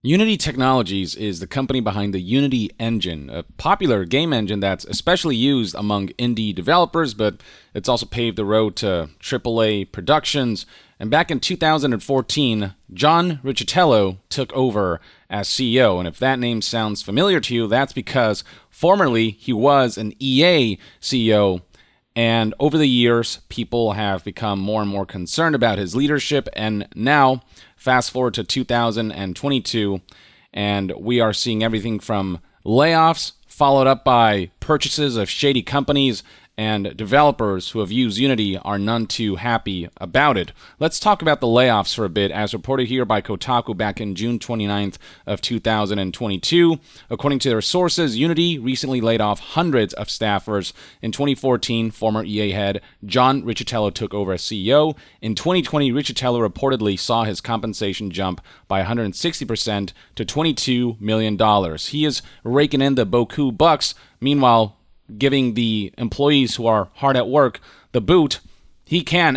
Unity Technologies is the company behind the Unity engine, a popular game engine that's especially used among indie developers, but it's also paved the road to AAA productions. And back in 2014, John Riccitiello took over as CEO. And if that name sounds familiar to you, that's because formerly he was an EA CEO. And over the years, people have become more and more concerned about his leadership. And now, fast forward to 2022, and we are seeing everything from layoffs, followed up by purchases of shady companies, and developers who have used Unity are none too happy about it. Let's talk about the layoffs for a bit, as reported here by Kotaku back in June 29th of 2022. According to their sources, Unity recently laid off hundreds of staffers. In 2014, former EA head John Riccitiello took over as CEO. In 2020, Riccitiello reportedly saw his compensation jump by 160% to $22 million. He is raking in the boku bucks. Meanwhile, giving the employees who are hard at work the boot. He and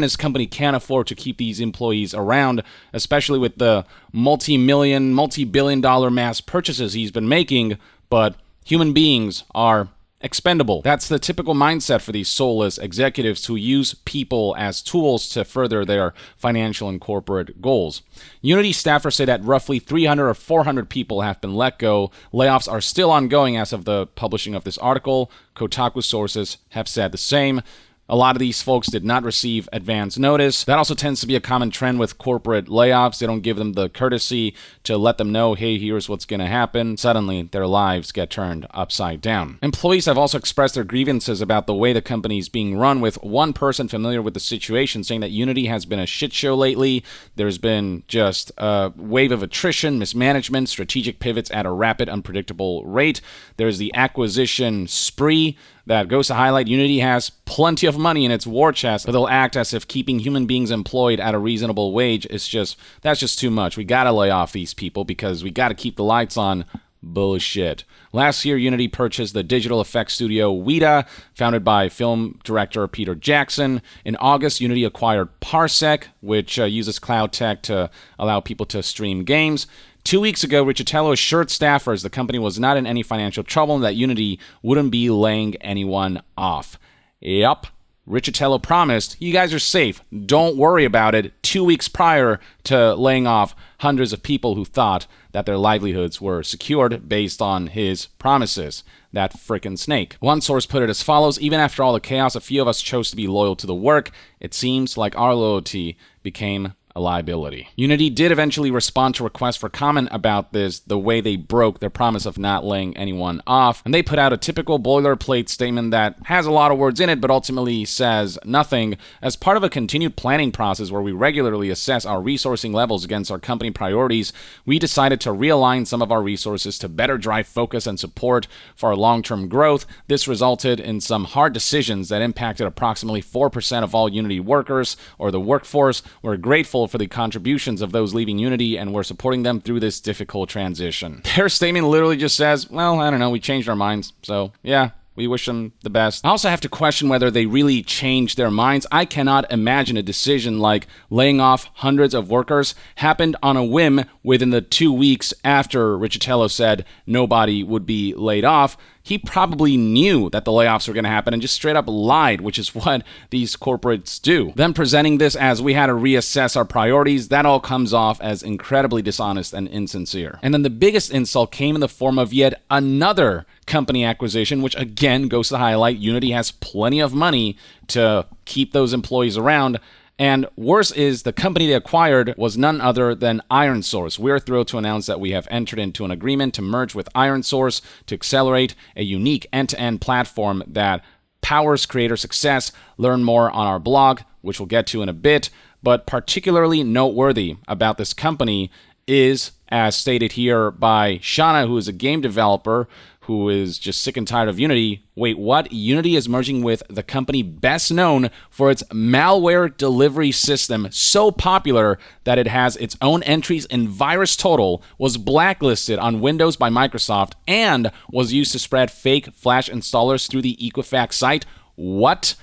his company can afford to keep these employees around, especially with the multi-billion dollar mass purchases he's been making, but human beings are expendable. That's the typical mindset for these soulless executives who use people as tools to further their financial and corporate goals. Unity staffers say that roughly 300 or 400 people have been let go. Layoffs are still ongoing as of the publishing of this article. Kotaku sources have said the same. A lot of these folks did not receive advance notice. That also tends to be a common trend with corporate layoffs. They don't give them the courtesy to let them know, hey, here's what's going to happen. Suddenly, their lives get turned upside down. Employees have also expressed their grievances about the way the company is being run, with one person familiar with the situation saying that Unity has been a shit show lately. There's been just a wave of attrition, mismanagement, strategic pivots at a rapid, unpredictable rate. There's the acquisition spree that goes to highlight Unity has plenty of money in its war chest, but they'll act as if keeping human beings employed at a reasonable wage is that's just too much. We gotta lay off these people because we gotta keep the lights on. Bullshit. Last year, Unity purchased the digital effects studio Weta, founded by film director Peter Jackson. In August, Unity acquired Parsec, which uses cloud tech to allow people to stream games. 2 weeks ago, Riccitiello assured staffers the company was not in any financial trouble and that Unity wouldn't be laying anyone off. Yup. Riccitiello promised, you guys are safe, don't worry about it, 2 weeks prior to laying off hundreds of people who thought that their livelihoods were secured based on his promises. That frickin' snake. One source put it as follows: even after all the chaos, a few of us chose to be loyal to the work. It seems like our loyalty became a liability. Unity did eventually respond to requests for comment about this, the way they broke their promise of not laying anyone off, and they put out a typical boilerplate statement that has a lot of words in it but ultimately says nothing. As part of a continued planning process where we regularly assess our resourcing levels against our company priorities, we decided to realign some of our resources to better drive focus and support for our long-term growth. This resulted in some hard decisions that impacted approximately 4% of all Unity workers, or the workforce. We're grateful for the contributions of those leaving Unity, and we're supporting them through this difficult transition. Their statement literally just says, well, I don't know, we changed our minds, so yeah, we wish them the best. I also have to question whether they really changed their minds. I cannot imagine a decision like laying off hundreds of workers happened on a whim within the 2 weeks after Riccitiello said nobody would be laid off. He probably knew that the layoffs were going to happen and just straight up lied, which is what these corporates do. Them presenting this as we had to reassess our priorities, that all comes off as incredibly dishonest and insincere. And then the biggest insult came in the form of yet another company acquisition, which again goes to highlight Unity has plenty of money to keep those employees around. And worse is, the company they acquired was none other than ironSource. We're thrilled to announce that we have entered into an agreement to merge with ironSource to accelerate a unique end-to-end platform that powers creator success. Learn more on our blog, which we'll get to in a bit. But particularly noteworthy about this company is, as stated here by Shauna, who is a game developer who is just sick and tired of Unity. Wait, what? Unity is merging with the company best known for its malware delivery system, so popular that it has its own entries in VirusTotal, was blacklisted on Windows by Microsoft, and was used to spread fake Flash installers through the Equifax site. What?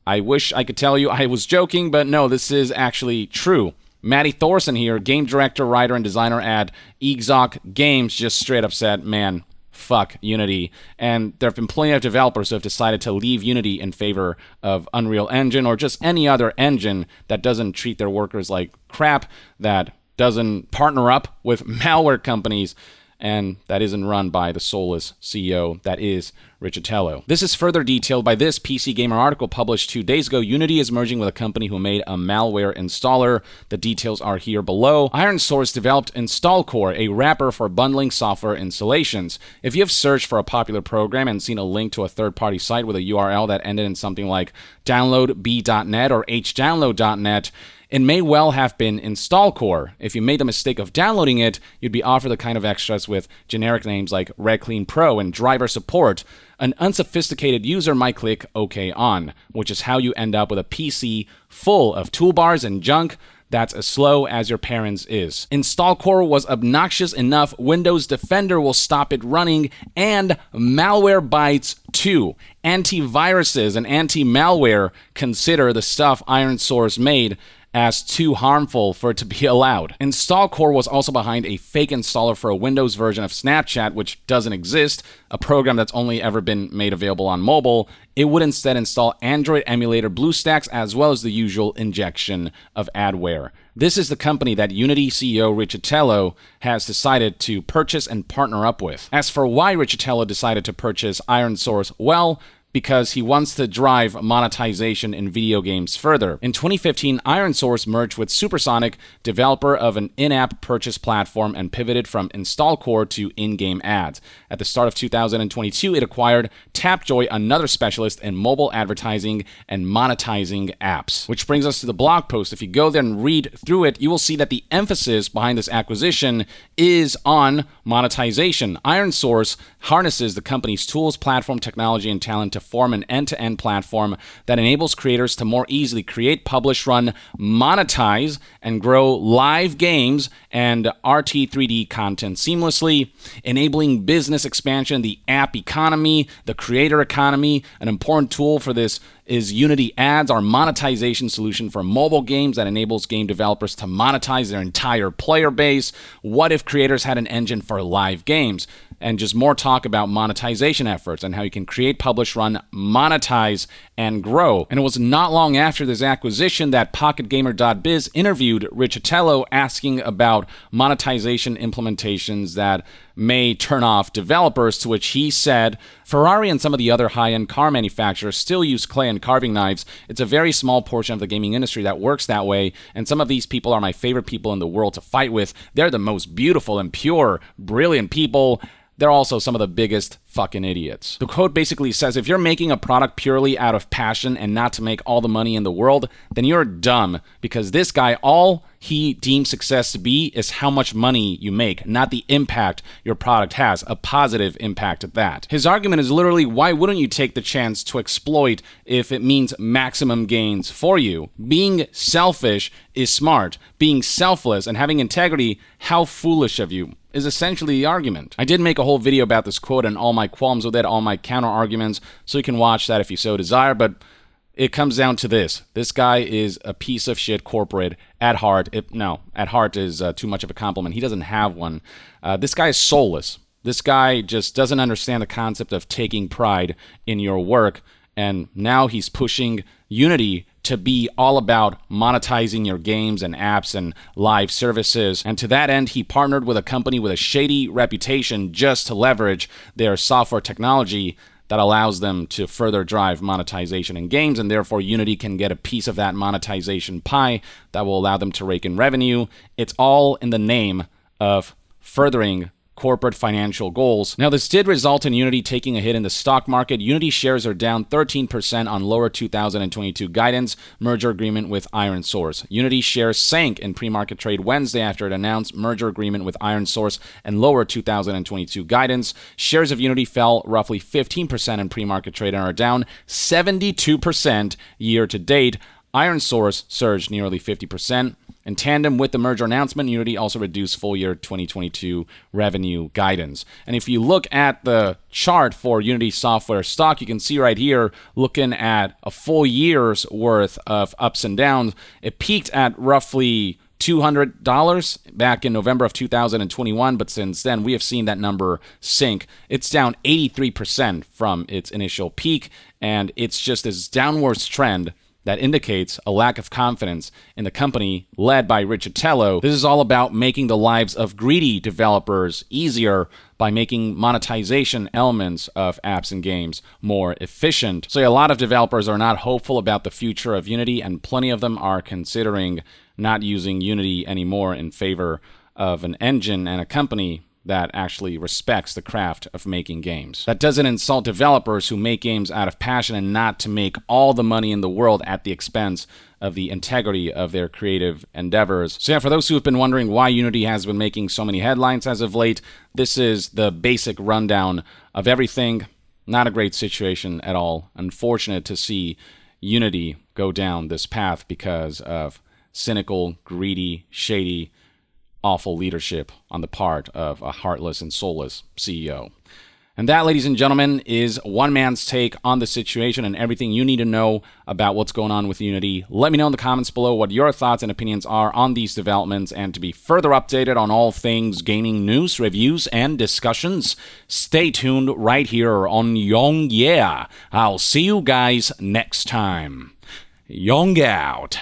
I wish I could tell you I was joking, but no, this is actually true. Matty Thorson here, game director, writer, and designer at Exoc Games, just straight up said, man, fuck Unity. And there have been plenty of developers who have decided to leave Unity in favor of Unreal Engine or just any other engine that doesn't treat their workers like crap, that doesn't partner up with malware companies, and that isn't run by the soulless CEO that is Riccitello. This is further detailed by this PC Gamer article published 2 days ago. Unity is merging with a company who made a malware installer. The details are here below. IronSource developed InstallCore, a wrapper for bundling software installations. If you have searched for a popular program and seen a link to a third-party site with a URL that ended in something like downloadb.net or hdownload.net, it may well have been InstallCore. If you made the mistake of downloading it, you'd be offered the kind of extras with generic names like Red Clean Pro and driver support. An unsophisticated user might click OK on, which is how you end up with a PC full of toolbars and junk that's as slow as your parents' is. InstallCore was obnoxious enough, Windows Defender will stop it running, and Malwarebytes too. Antiviruses and anti-malware consider the stuff IronSource made as too harmful for it to be allowed. InstallCore was also behind a fake installer for a Windows version of Snapchat, which doesn't exist, a program that's only ever been made available on mobile. It would instead install Android emulator BlueStacks as well as the usual injection of adware. This is the company that Unity CEO Riccitello has decided to purchase and partner up with. As for why Riccitello decided to purchase IronSource, well, because he wants to drive monetization in video games further. In 2015, IronSource merged with Supersonic, developer of an in-app purchase platform, and pivoted from InstallCore to in-game ads. At the start of 2022, it acquired Tapjoy, another specialist in mobile advertising and monetizing apps. Which brings us to the blog post. If you go there and read through it, you will see that the emphasis behind this acquisition is on monetization. IronSource harnesses the company's tools, platform, technology, and talent to form an end-to-end platform that enables creators to more easily create, publish, run, monetize, and grow live games and RT3D content seamlessly, enabling business expansion, the app economy, the creator economy. An important tool for this is Unity Ads, our monetization solution for mobile games that enables game developers to monetize their entire player base. What if creators had an engine for live games? And just more talk about monetization efforts and how you can create, publish, run, monetize, and grow. And it was not long after this acquisition that PocketGamer.biz interviewed Riccitello asking about monetization implementations that may turn off developers, to which he said, Ferrari and some of the other high-end car manufacturers still use clay and carving knives. It's a very small portion of the gaming industry that works that way, and some of these people are my favorite people in the world to fight with. They're the most beautiful and pure, brilliant people. They're also some of the biggest fucking idiots. The quote basically says, if you're making a product purely out of passion and not to make all the money in the world, then you're dumb, because this guy, all he deems success to be is how much money you make, not the impact your product has, a positive impact at that. His argument is literally, why wouldn't you take the chance to exploit if it means maximum gains for you? Being selfish is smart. Being selfless and having integrity, how foolish of you, is essentially the argument. I did make a whole video about this quote and all my qualms with it, all my counter arguments, so you can watch that if you so desire, but it comes down to this. This guy is a piece of shit corporate at heart. At heart is too much of a compliment. He doesn't have one. This guy is soulless. This guy just doesn't understand the concept of taking pride in your work, and now he's pushing Unity to be all about monetizing your games and apps and live services. And to that end, he partnered with a company with a shady reputation just to leverage their software technology that allows them to further drive monetization in games, and therefore Unity can get a piece of that monetization pie that will allow them to rake in revenue. It's all in the name of furthering corporate financial goals. Now, this did result in Unity taking a hit in the stock market. Unity shares are down 13% on lower 2022 guidance, merger agreement with IronSource. Unity shares sank in pre-market trade Wednesday after it announced merger agreement with IronSource and lower 2022 guidance. Shares of Unity fell roughly 15% in pre-market trade and are down 72% year to date. IronSource surged nearly 50%. In tandem with the merger announcement, Unity also reduced full year 2022 revenue guidance. And if you look at the chart for Unity software stock, you can see right here, looking at a full year's worth of ups and downs, it peaked at roughly $200 back in November of 2021, but since then we have seen that number sink. It's down 83% from its initial peak, and it's just this downwards trend that indicates a lack of confidence in the company led by Riccitello. This is all about making the lives of greedy developers easier by making monetization elements of apps and games more efficient. So a lot of developers are not hopeful about the future of Unity, and plenty of them are considering not using Unity anymore in favor of an engine and a company that actually respects the craft of making games. That doesn't insult developers who make games out of passion and not to make all the money in the world at the expense of the integrity of their creative endeavors. So yeah, for those who have been wondering why Unity has been making so many headlines as of late, this is the basic rundown of everything. Not a great situation at all. Unfortunate to see Unity go down this path because of cynical, greedy, shady, awful leadership on the part of a heartless and soulless CEO. And that, ladies and gentlemen, is one man's take on the situation and everything you need to know about what's going on with Unity. Let me know in the comments below what your thoughts and opinions are on these developments, and to be further updated on all things gaming news, reviews, and discussions, stay tuned right here on Young Yeah. I'll see you guys next time. Young out.